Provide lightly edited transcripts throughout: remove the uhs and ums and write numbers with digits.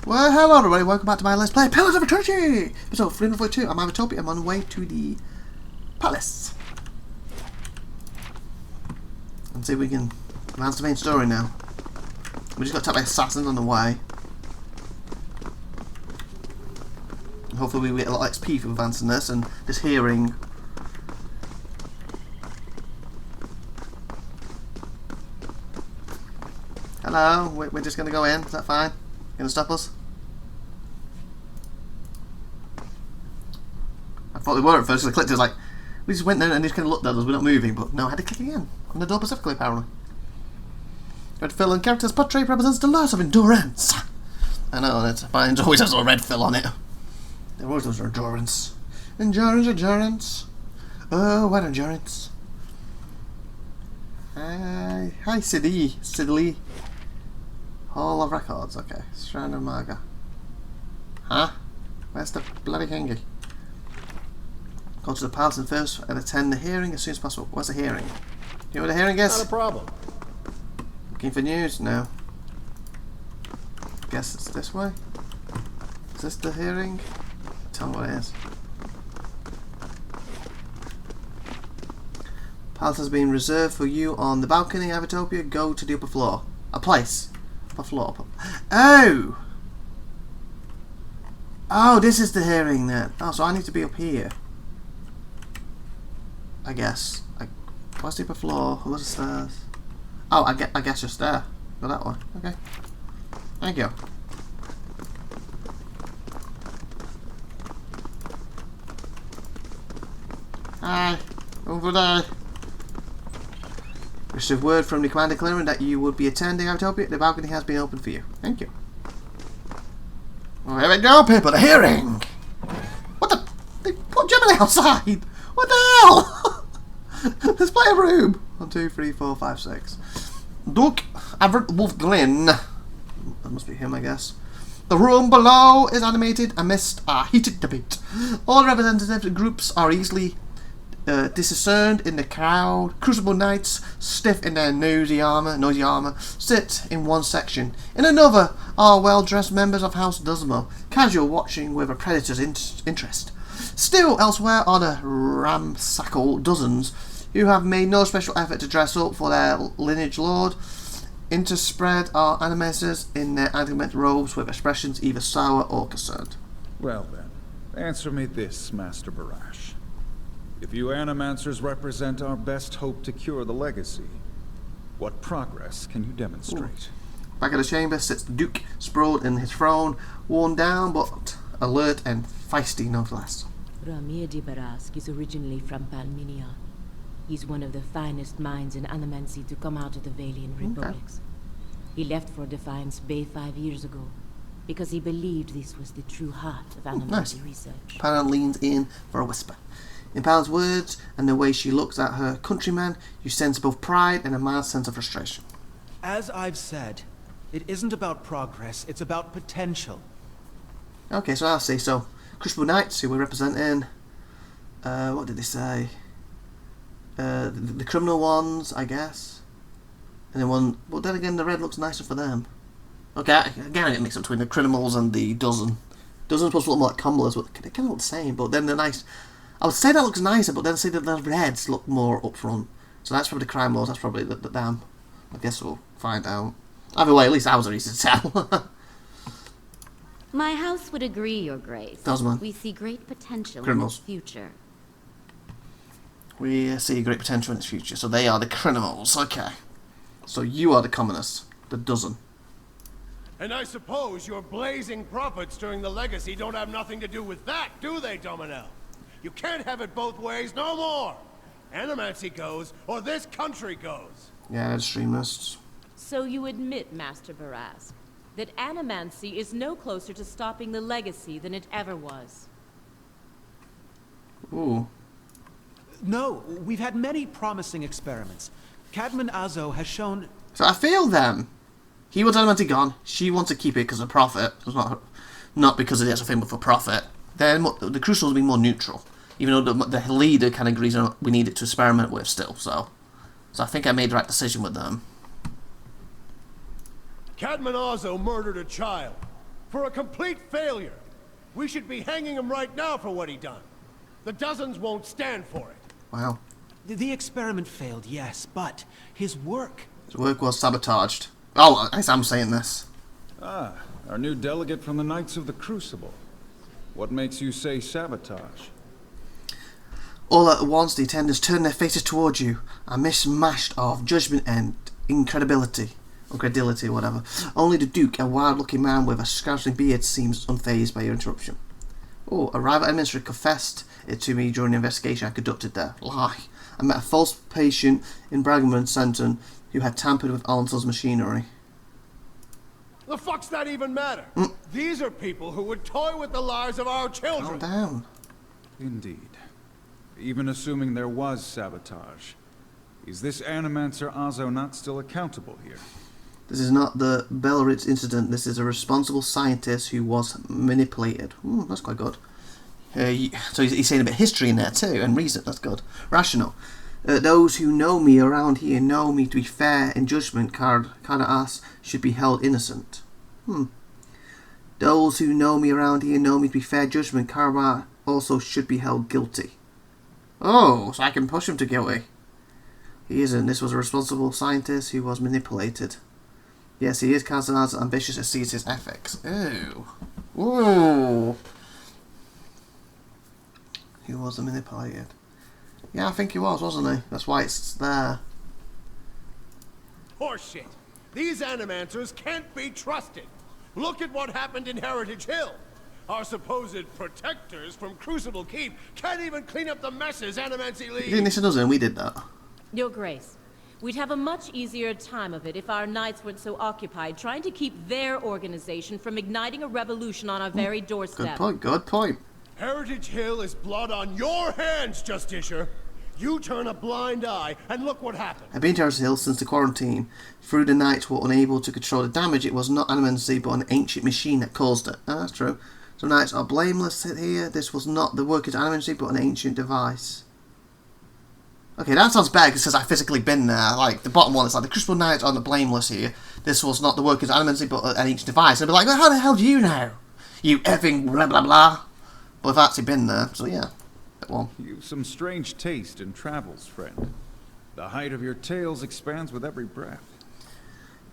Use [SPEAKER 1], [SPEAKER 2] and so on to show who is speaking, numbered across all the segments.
[SPEAKER 1] Well, hello everybody, welcome back to my Let's Play Pillars of Eternity! Episode 342, I'm IVATOPIA, I'm on the way to the palace. And see if we can advance the main story now. We just got attacked by assassins on the way. And hopefully we get a lot of XP for advancing this and this hearing. Hello, we're just going to go in, is that fine? Gonna stop us? I thought they were at first, because I clicked it, was like, we just went there and they just kind of looked at us, we're not moving, but no, I had to click again. On the door specifically, apparently. Red fill and character's portrait represents the loss of endurance. I know, mine always has a red fill on it. There always was endurance. Endurance. Oh, what endurance. Hi, Sidley. Hall of Records, okay. Shrine of Marga. Huh? Where's the bloody thingy? Go to the palace and first and attend the hearing as soon as possible. Where's the hearing? You know what the hearing is?
[SPEAKER 2] Not a problem.
[SPEAKER 1] Looking for news? No. Guess it's this way? Is this the hearing? Tell me what it is. Palace has been reserved for you on the balcony, IVATOPIA. Go to the upper floor. A place. Upper floor. Oh! Oh, this is the hearing then. Oh, so I need to be up here. I guess. What's the upper floor? What's the stairs? Oh, I guess just there. Go that way. Okay. Thank you. Hi. Over there. Received word from the commander clearing that you would be attending IVATOPIA. The balcony has been opened for you. Thank you. Well, here we go, people. The hearing. What the? They put Gemini outside. What the hell? Let's play a room. 1, 2, 3, 4, 5, 6. Duke Everett Wolf-Glynn. That must be him, I guess. The room below is animated amidst a heated debate. All representative groups are easily discerned in the crowd. Crucible knights, stiff in their noisy armor, sit in one section. In another are well-dressed members of House Dusmo, casual watching with a predator's interest. Still elsewhere are the ramshackle dozens who have made no special effort to dress up for their lineage lord. Interspread are animators in their adamant robes with expressions either sour or concerned.
[SPEAKER 2] Well then, answer me this, Master Barash. If you animancers represent our best hope to cure the legacy, what progress can you demonstrate?
[SPEAKER 1] Ooh. Back in the chamber sits the Duke, sprawled in his throne, worn down but alert and feisty nonetheless.
[SPEAKER 3] Ramir de Barask is originally from Palminia. He's one of the finest minds in animancy to come out of the Valian republics. He left for Defiance Bay 5 years ago because he believed this was the true heart of animancy research.
[SPEAKER 1] Paran leans in for a whisper. In Paran's words and the way she looks at her countryman, you sense both pride and a mild sense of frustration.
[SPEAKER 4] As I've said, it isn't about progress, it's about potential.
[SPEAKER 1] Okay, so I'll see. So, Crucible Knights, who we're representing, what did they say? The criminal ones, I guess. And then one, but then again, the red looks nicer for them. Okay, again, I get mixed up between the criminals and the dozen. Dozen's supposed to look more like commoners, but they kind of look the same. But then they're nice. I would say that looks nicer, but then I say that the reds look more upfront. So that's probably the crime laws, that's probably the damn. I guess we'll find out. Either way, at least ours are easy to tell.
[SPEAKER 5] My house would agree, Your Grace.
[SPEAKER 1] Dosma.
[SPEAKER 5] We see great potential
[SPEAKER 1] Criminals.
[SPEAKER 5] in its future.
[SPEAKER 1] We see great potential in its future. So they are the criminals. Okay. So you are the commoners. The dozen.
[SPEAKER 6] And I suppose your blazing profits during the legacy don't have nothing to do with that, do they, Dominel? You can't have it both ways no more. Animancy goes, or this country goes.
[SPEAKER 1] Yeah, they're extremists.
[SPEAKER 3] So you admit, Master Barask, that animancy is no closer to stopping the legacy than it ever was.
[SPEAKER 1] Ooh.
[SPEAKER 4] No, we've had many promising experiments. Cadman Azo has shown...
[SPEAKER 1] So I feel them. He wants animancy gone. She wants to keep it because of profit. It's not because of the actual thing, but for profit. Then the Crucibles will be more neutral. Even though the leader kind of agrees on we need it to experiment with still. So I think I made the right decision with them.
[SPEAKER 6] Cadman Azo murdered a child. For a complete failure. We should be hanging him right now for what he done. The dozens won't stand for it.
[SPEAKER 1] Wow.
[SPEAKER 4] The experiment failed, yes, but his work...
[SPEAKER 1] His work was sabotaged. Oh, I guess I'm saying this.
[SPEAKER 2] Ah, our new delegate from the Knights of the Crucible. What makes you say sabotage?
[SPEAKER 1] All at once, the attendants turned their faces towards you, a mishmash of judgment and incredibility, whatever. Only the Duke, a wild-looking man with a scouting beard, seems unfazed by your interruption. Oh, a rival administrator confessed it to me during the investigation I conducted there. Lie. I met a false patient in Bragman Centre who had tampered with Alonson's machinery.
[SPEAKER 6] The fuck's that even matter? These are people who would toy with the lives of our children.
[SPEAKER 1] Calm down.
[SPEAKER 2] Indeed. Even assuming there was sabotage, is this Animancer Azo not still accountable here?
[SPEAKER 1] This is not the Belleritz incident. This is a responsible scientist who was manipulated. That's quite good. So he's saying a bit of history in there too, and reason. That's good. Rational. Those who know me around here know me to be fair in judgment. Cardass should be held innocent. Those who know me around here know me to be fair judgment. Cardass also should be held guilty. Oh, so I can push him to guilty. He isn't. This was a responsible scientist who was manipulated. Yes, he is. Cardass ambitious and sees his ethics. Ooh. Ooh. He was manipulated. Yeah, I think he was, wasn't he? That's why it's there.
[SPEAKER 6] Horseshit. These Animancers can't be trusted. Look at what happened in Heritage Hill. Our supposed protectors from Crucible Keep can't even clean up the messes Animancy leaves.
[SPEAKER 1] You think this doesn't? We did that.
[SPEAKER 3] Your Grace, we'd have a much easier time of it if our knights weren't so occupied trying to keep their organization from igniting a revolution on our very doorstep.
[SPEAKER 1] Good point, good point.
[SPEAKER 6] Heritage Hill is blood on your hands, Justicia. You turn a blind eye, and look what happened.
[SPEAKER 1] I've been to Heritage Hill since the quarantine. Through the night were unable to control the damage. It was not animancy, but an ancient machine that caused it. That's true. Some knights are blameless here. This was not the work of animancy, but an ancient device. Okay, that sounds bad because it says I've physically been there. Like, the bottom one is like, the Crucible Knights are the blameless here. This was not the work of animancy, but an ancient device. I'd be like, well, how the hell do you know? You effing blah blah blah. But I've actually been there, so yeah. That one.
[SPEAKER 2] You've some strange taste in travels, friend. The height of your tales expands with every breath.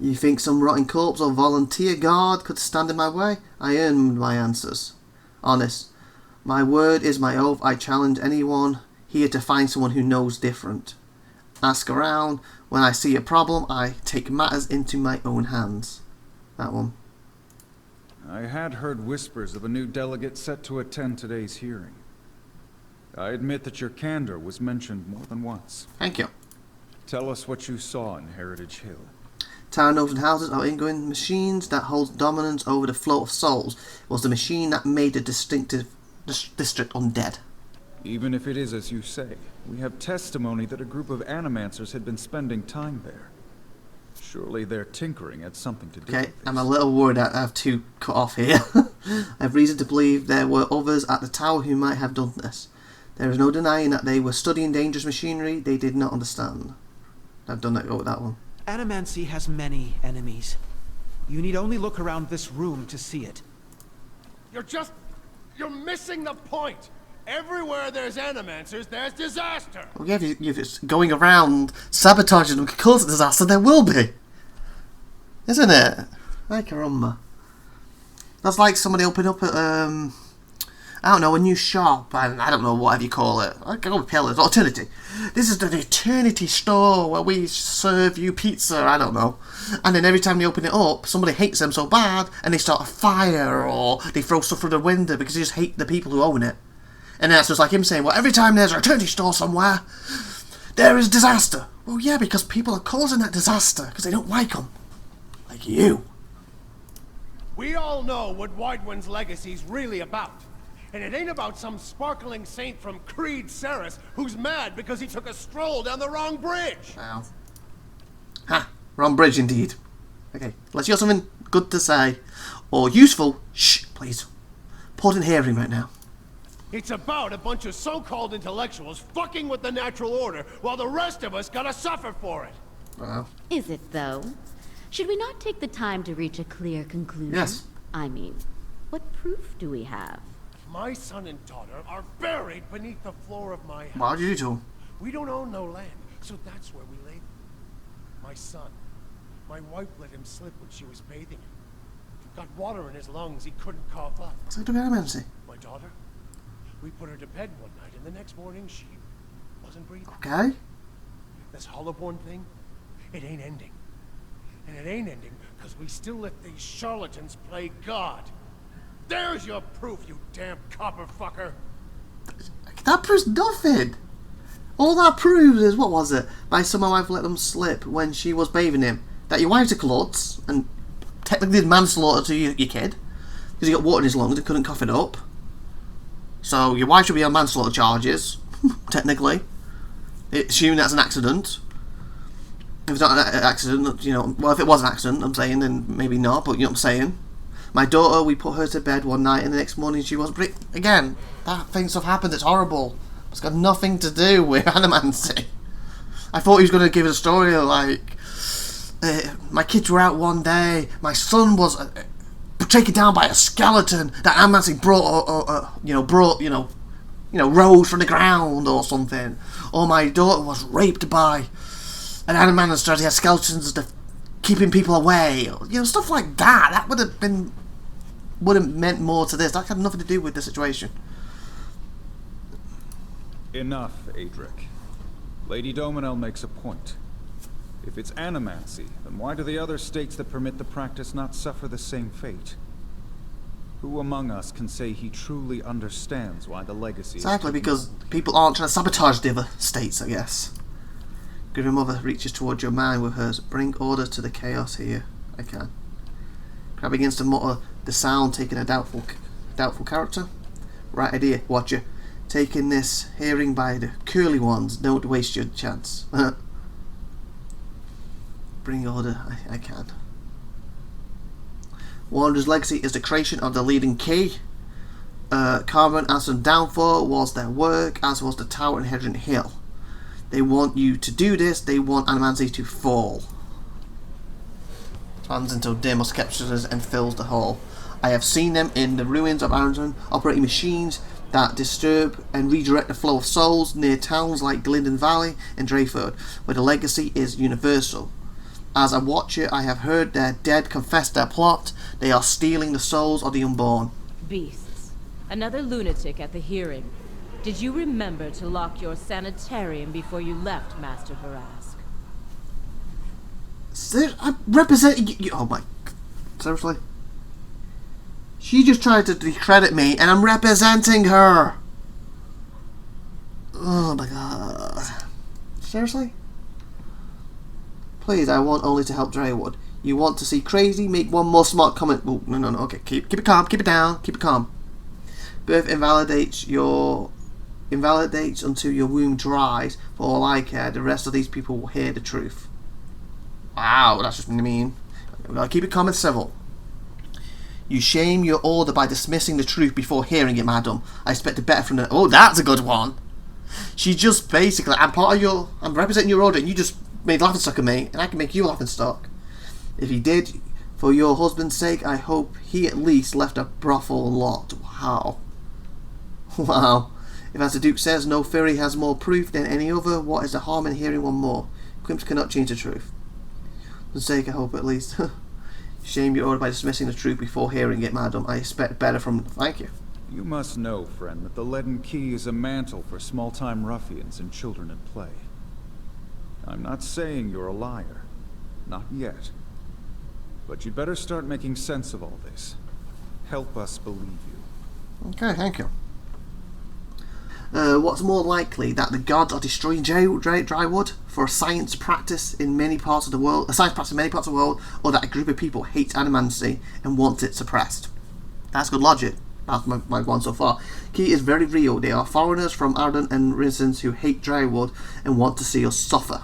[SPEAKER 1] You think some rotting corpse or volunteer guard could stand in my way? I earned my answers. Honest. My word is my oath. I challenge anyone here to find someone who knows different. Ask around. When I see a problem, I take matters into my own hands. That one.
[SPEAKER 2] I had heard whispers of a new delegate set to attend today's hearing. I admit that your candor was mentioned more than once.
[SPEAKER 1] Thank you.
[SPEAKER 2] Tell us what you saw in Heritage Hill.
[SPEAKER 1] Town and houses are ingoing machines that hold dominance over the flow of souls. It was the machine that made the distinctive district undead.
[SPEAKER 2] Even if it is as you say, we have testimony that a group of Animancers had been spending time there. Surely their tinkering had something to do with this.
[SPEAKER 1] I'm a little worried that I have to cut off here. I have reason to believe there were others at the tower who might have done this. There is no denying that they were studying dangerous machinery they did not understand. I've done that with that one.
[SPEAKER 4] Animancy has many enemies. You need only look around this room to see it.
[SPEAKER 6] You're missing the point. Everywhere there's Animancers, there's disaster.
[SPEAKER 1] Well, yeah, if it's going around sabotaging them could cause a disaster, there will be. Isn't it? Ay caramba. That's like somebody opening up a, I don't know, a new shop, and I don't know, whatever you call it. I go with pillars, Eternity. This is the Eternity store where we serve you pizza, I don't know. And then every time they open it up, somebody hates them so bad, and they start a fire, or they throw stuff through the window because they just hate the people who own it. And that's just like him saying, well, every time there's an Eternity store somewhere, there is disaster. Well, yeah, because people are causing that disaster because they don't like them. Like you.
[SPEAKER 6] We all know what Wydwin's legacy's really about. And it ain't about some sparkling saint from Creed Ceres who's mad because he took a stroll down the wrong bridge.
[SPEAKER 1] Wow. Ha! Wrong bridge indeed. Okay, unless you got something good to say or useful, shh, please. Important hearing right now.
[SPEAKER 6] It's about a bunch of so-called intellectuals fucking with the natural order while the rest of us gotta suffer for it.
[SPEAKER 1] Wow.
[SPEAKER 5] Is it, though? Should we not take the time to reach a clear conclusion?
[SPEAKER 1] Yes.
[SPEAKER 5] I mean, what proof do we have?
[SPEAKER 6] My son and daughter are buried beneath the floor of my house.
[SPEAKER 1] Why would you do to him?
[SPEAKER 6] We don't own no land, so that's where we lay them. My son. My wife let him slip when she was bathing him. Got water in his lungs he couldn't cough up.
[SPEAKER 1] So do animancy.
[SPEAKER 6] My daughter? We put her to bed one night, and the next morning she wasn't breathing.
[SPEAKER 1] Okay.
[SPEAKER 6] This Hollowborn thing, it ain't ending. And it ain't ending because we still let these charlatans play God. There's your proof, you damn copper fucker.
[SPEAKER 1] That proves nothing. All that proves is, what was it? My son and my wife let them slip when she was bathing him. That your wife's a klutz, and technically did manslaughter to your kid, because he got water in his lungs and couldn't cough it up. So your wife should be on manslaughter charges, technically. Assuming that's an accident. If it's not an accident, you know, well, if it was an accident, I'm saying, then maybe not, but you know what I'm saying. My daughter, we put her to bed one night, and the next morning she wasn't breathing. Again, that thing stuff happens, it's horrible. It's got nothing to do with animancy. I thought he was going to give us a story like, my kids were out one day, my son was taken down by a skeleton that animancy rose from the ground or something. Or my daughter was raped by an animancer. He had skeletons keeping people away. You know, stuff like that. That would have meant more to this. That had nothing to do with the situation.
[SPEAKER 2] Enough, Adric. Lady Dominel makes a point. If it's animancy, then why do the other states that permit the practice not suffer the same fate? Who among us can say he truly understands why the legacy
[SPEAKER 1] Exactly, because people aren't trying to sabotage the other states, I guess. Grieving mother reaches towards your mind with hers. Bring order to the chaos here. I can. Crab begins to mutter the sound, taking a doubtful character. Right idea, Watcher. Taking this hearing by the curly ones. Don't waste your chance. Bring order. I can. Wanderer's legacy is the creation of the leading key. Carmen and Downfall was their work, as was the tower in Hedron Hill. They want you to do this. They want animancy to fall. Expands until Deimos captures and fills the hall. I have seen them in the ruins of Aronson, operating machines that disturb and redirect the flow of souls near towns like Glidden Valley and Drayford, where the legacy is universal. As a watcher, I have heard their dead confess their plot. They are stealing the souls of the unborn.
[SPEAKER 3] Beasts. Another lunatic at the hearing. Did you remember to lock your sanitarium before you left, Master Barask?
[SPEAKER 1] I'm representing you. Oh my. Seriously? She just tried to discredit me, and I'm representing her. Oh my god. Seriously? Please, I want only to help Draywood. You want to see crazy? Make one more smart comment. Oh, no. Okay, keep it calm. Keep it down. Keep it calm. Birth invalidates until your womb dries. For all I care, the rest of these people will hear the truth. Wow, that's just mean. We've got to keep it calm and civil. You shame your order by dismissing the truth before hearing it, madam. I expected better from her. Oh, that's a good one. She just basically, I'm representing your order, and you just made laughingstock of me, and I can make you laughingstock. If he did, for your husband's sake, I hope he at least left a brothel locked. Wow. Wow. If, as the Duke says, no theory has more proof than any other, what is the harm in hearing one more? Quimps cannot change the truth. For his sake, I hope at least. Shame your order by dismissing the truth before hearing it, madam. I expect better from... Thank you.
[SPEAKER 2] You must know, friend, that the leaden key is a mantle for small-time ruffians and children at play. I'm not saying you're a liar. Not yet. But you'd better start making sense of all this. Help us believe you.
[SPEAKER 1] Okay, thank you. What's more likely, that the gods are destroying Drywood for a science practice in many parts of the world, or that a group of people hate animancy and want it suppressed? That's good logic. That's my one so far. Key is very real. They are foreigners from Arden and residents who hate Drywood and want to see us suffer.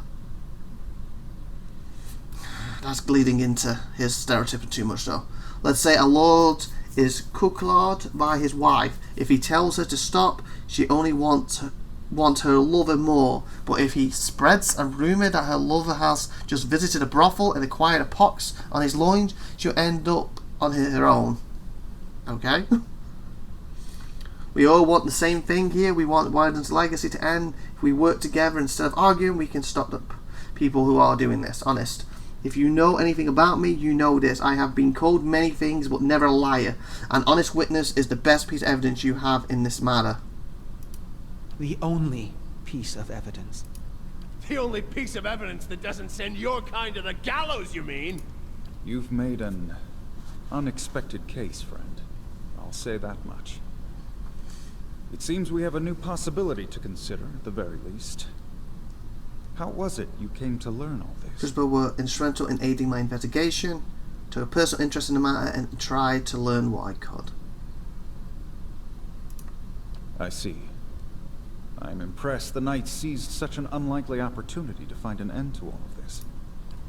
[SPEAKER 1] That's bleeding into his stereotyping too much though. Let's say a lord is cuckolded by his wife. If he tells her to stop, she only wants her lover more. But if he spreads a rumour that her lover has just visited a brothel and acquired a pox on his loins, she'll end up on her own. Okay? We all want the same thing here. We want Wyden's legacy to end. If we work together instead of arguing, we can stop the people who are doing this. Honest. If you know anything about me, you know this. I have been called many things, but never a liar. An honest witness is the best piece of evidence you have in this matter.
[SPEAKER 4] The only piece of evidence.
[SPEAKER 6] The only piece of evidence that doesn't send your kind to the gallows, you mean?
[SPEAKER 2] You've made an unexpected case, friend. I'll say that much. It seems we have a new possibility to consider, at the very least. How was it you came to learn all this?
[SPEAKER 1] Crispo were instrumental in aiding my investigation, took a personal interest in the matter, and tried to learn what I could.
[SPEAKER 2] I see. I'm impressed the Knights seized such an unlikely opportunity to find an end to all of this.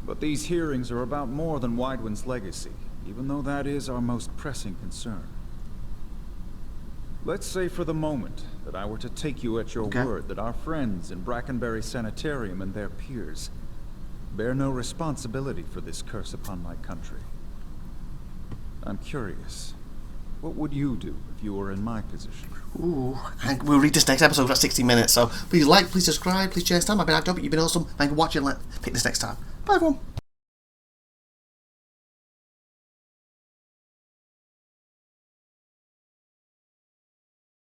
[SPEAKER 2] But these hearings are about more than Wydwin's legacy, even though that is our most pressing concern. Let's say for the moment that I were to take you at your word that our friends in Brackenbury Sanitarium and their peers bear no responsibility for this curse upon my country. I'm curious, what would you do if you were in my position?
[SPEAKER 1] Ooh, and we'll read this next episode for 60 minutes, so please like, please subscribe, please share. I've been IVATOPIA, you've been awesome. Thank you for watching. Let's pick this next time. Bye everyone.